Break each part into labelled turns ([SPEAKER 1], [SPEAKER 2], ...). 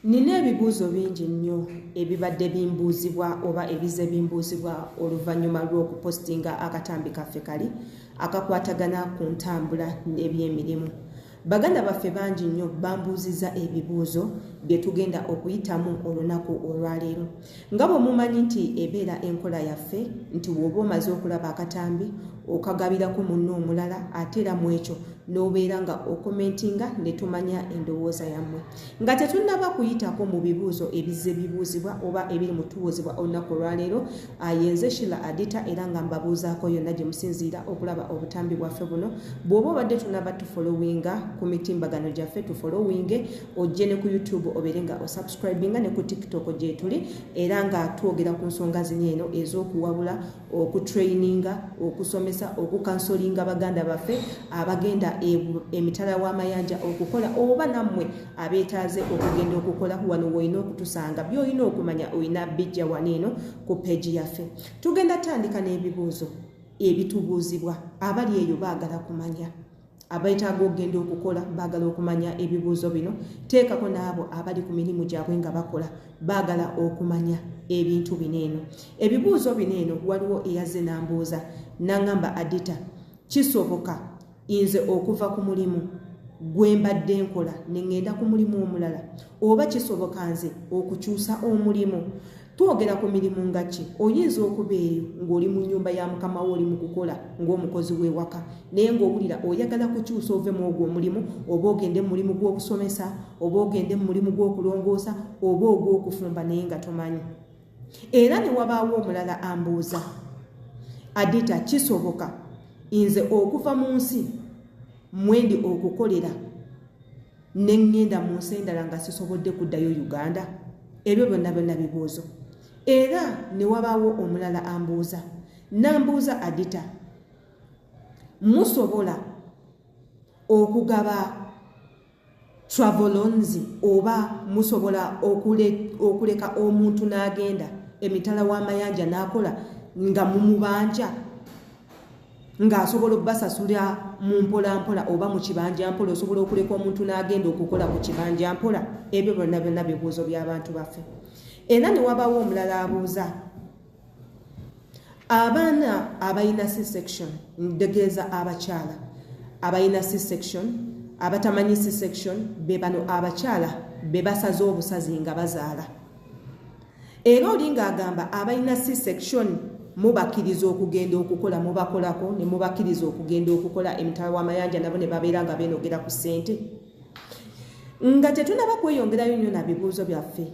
[SPEAKER 1] Nina ebibuuzo bingi nnyo ebibadde bimbuuzibwa oba ebize bimbuuzibwa oluvannyuma lw'okupostinga akatambi kaffe kali akakwatagana ku ntambula n'ebyemirimu. Baganda baffe bangi nnyo bambuuzizza ebibuuzo bye tugenda okuyitamu olunaku olwaleero. Nga bwe mumanyi nti ebeera enkola yaffe nti bw'oba omaze okulaba akatambi okagabirako munno omulala ate era mu ekyo n'obeera nga okomentinga ne tumanya endowooza yammwe. Nga tetunnaba kuyitako mu bibuuzo ebizze bibuuzibwa oba ebiri mu tubuuzibwa olunaku olwaleero, yenze Sheila Adita era nga mbabuuzaako yonna gye musinziira okulaba obutambi bwaffe buno. Bw'oba obadde tunaba tufollowinga ku mitimbagano gyaffe tufollowinge, ojje ne ku YouTube obeere nga osubscribinga ne ku TikTok gye tuli, era nga twogera ku nsonga zino eno ez'okuwabula, okutraininga, okusomesa, okukansolinga baganda baffe abagenda emitala w'amayanja okukola oba nammwe abeetaaze okugenda okukola wano woyina okutusanga by'olina okumanya olina bijja wano eno ku peegi yaffe. Tugenda tandika n'ebibuuzo ebitubuuzibwa abali eyo baagala kumanya, abeetaaga okugenda okukola baagala okumanya ebibuuzo bino. Teekako n'abo abali ku mirimu gyabwe nga bakola baagala okumanya ebintu bino eno. Ebibuuzo bino eno waliwo eyazze n'ambuuza n'aŋŋamba, Adita, kisoboka nze okuva ku mulimu gwe mbadde nkola ne ŋŋenda ku mulimu omulala, oba kisoboka nze okukyusa omulimu? Twogera ku mirimu nga ki? Oyinza okuba eyo ng'oli mu nnyumba ya mukama wo oli mu kukola ng'omukozi w'ewaka, naye ng'owulira oyagala kukyusa ove mu ogwo omulimu, oba ogende mu mulimu gw'okusomesa, oba ogende mu mulimu gw'okulongoosa, oba ogw'okufumba naye nga tomanyi. Era ne wabaawo omulala ambuuza, Adita, kisoboka nze okuva mu nsi mwendi okukolera ne ŋŋenda mu nsi endala nga sisobodde kuddayo Uganda? Ebyo byonna bibuuzo. Era ne wabaawo omulala ambuuza n'ambuuza, Adita, musobola okugaba travel loans oba musobola okuleka omuntu n'agenda emitala w'amayanja n'akola nga mumubanja ng'asobola obbasasula mu mpolampola oba mu kibanja mpola, osobola okuleka omuntu n'agenda okukola ku kibanja mpola? Ebyo byonna bibuuzo by'abantu baffe. Era ne wabaawo omulala abuuza, abaana abalina C-section, ntegeeza abakyala abalina C-section, abatamanyi C-section be bano abakyala be basaze obusazi nga bazaala. Era oli ng'agamba abalina C-section mubakkiriza okugenda okukola, mubakolako ne mubakkiriza okugenda okukola emitala w'amayanja, nabo ne babeera nga beenogera ku ssente. Nga tetunaba kweyongerayo nnyo na bibuuzo byaffe,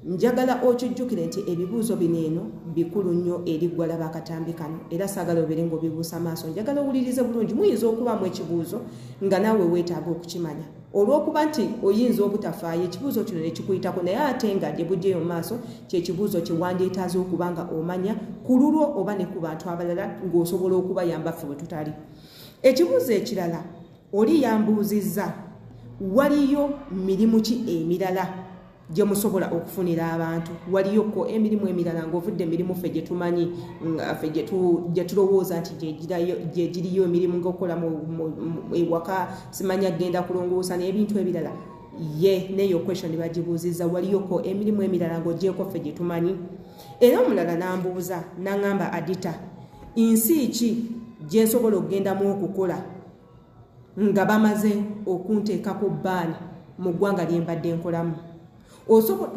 [SPEAKER 1] njagala okijjukire nti ebibuuzo bino eno bikulu nnyo eri ggwe alaba akatambi kano, era saagala obeere ng'obibuusa maaso. Njagala owulirize bulungi. Muyinza okubamu ekibuuzo nga naawe weetaaga okukimanya, olw'okuba nti oyinza obutafaayo ekibuuzo kino ne kikuyitako, naye ate nga gye bujjeyo mu maaso kyekibuuzo kye wandyetaaze okuba nga omanya ku lulwo oba ne ku bantu abalala ng'osobola okubayamba ffe bwe tutali. Ekibuuzo ekirala oli yambuuzizza, waliyo mirimu ki emirala gye musobola okufunira abantu? Waliyoko emirimu emirala ng'ovudde emirimu ffe gye tumanyi ffe gye tulowooza nti gye giriyo emirimu ng'okola ewaka, simanya genda kulongoosa n'ebintu ebirala? Ye neyo question bagibuuzizza, waliyoko emirimu emirala ng'ogyeko ffe gye tumanyi? Era omulala n'ambuuza n'aŋŋamba, Adita, nsi ki gye nsobola okugendamu okukola nga bamaze okunteekako bbaani mu ggwanga lye mbadde nkolamu?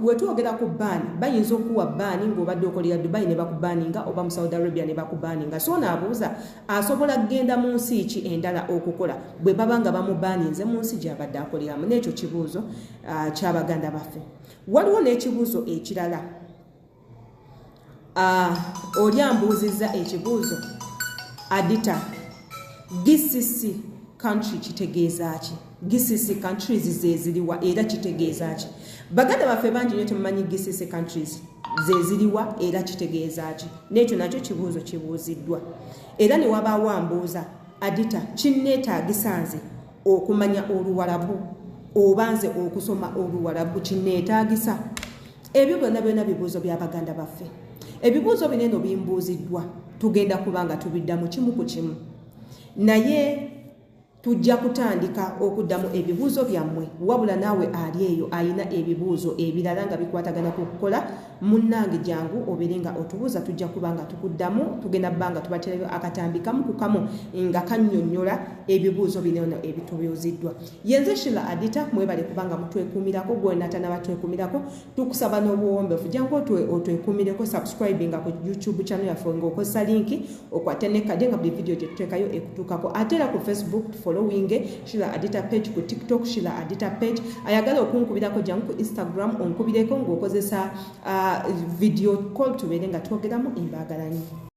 [SPEAKER 1] Bwe twogera ku bbaani, bayinza okuwa bbaani ng'obadde okolera Dubai ne bakubaaninga, oba mu Saudi Arabia ne bakubaaninga. So n'abuuza asobola kugenda mu nsi ki endala okukola bwe baba nga bamubaaninze mu nsi gy'abadde akoleramu? N'ekyo kibuuzo ky'abaganda baffe. Waliwo n'ekibuuzo ekirala. Oli ambuuzizza ekibuuzo, Adita, GCC country kitegeeza ki? GCC countries ze ziriwa era kitegeeza ki? Baganda baffe bangi nnyo temumanyi GCC countries ze ziriwa era kitegeeza ki? N'ekyo nakyo kibuuzo kibuuziddwa. Era ne wabaawo ambuuza, Adita, kinneetaagisa nze okumanya Oluwarabu oba nze okusoma Oluwarabu kinneetaagisa? Ebyo byonna bibuuzo by'abaganda baffe. Ebibuuzo bino eno bimbuuziddwa, tugenda kuba nga tubiddamu kimu ku kimu, naye tujja kutandika okuddamu ebibuuzo byammwe wabula naawe ali eyo ayina ebibuuzo ebirala nga bikwatagana ku kukola munnange jangu obeere nga otubuuza tujja kuba nga tukuddamu tugenda bbanga tubaterayo akatambi kamu ku kamu nga kannyonnyola ebibuuzo bino ebitubuuziddwa. Yenze Sheila Adita mwebale kubanga mutwekuumirako gwonna tannabatwekuumirako tukusaba n'obuwombeefu jangu otwekuumireko subscribinga ku YouTube channel yaffe ng'okozesa linki okwate ne kadi nga buli video gye tuteekayo ekutuukako ate era ku Facebook following Sheila Adita page ku TikTok Sheila Adita page ayagala okunkubirako jangu ku Instagram onkubireko ng'okozesa video call tubeere nga twogeramu embagalanyi.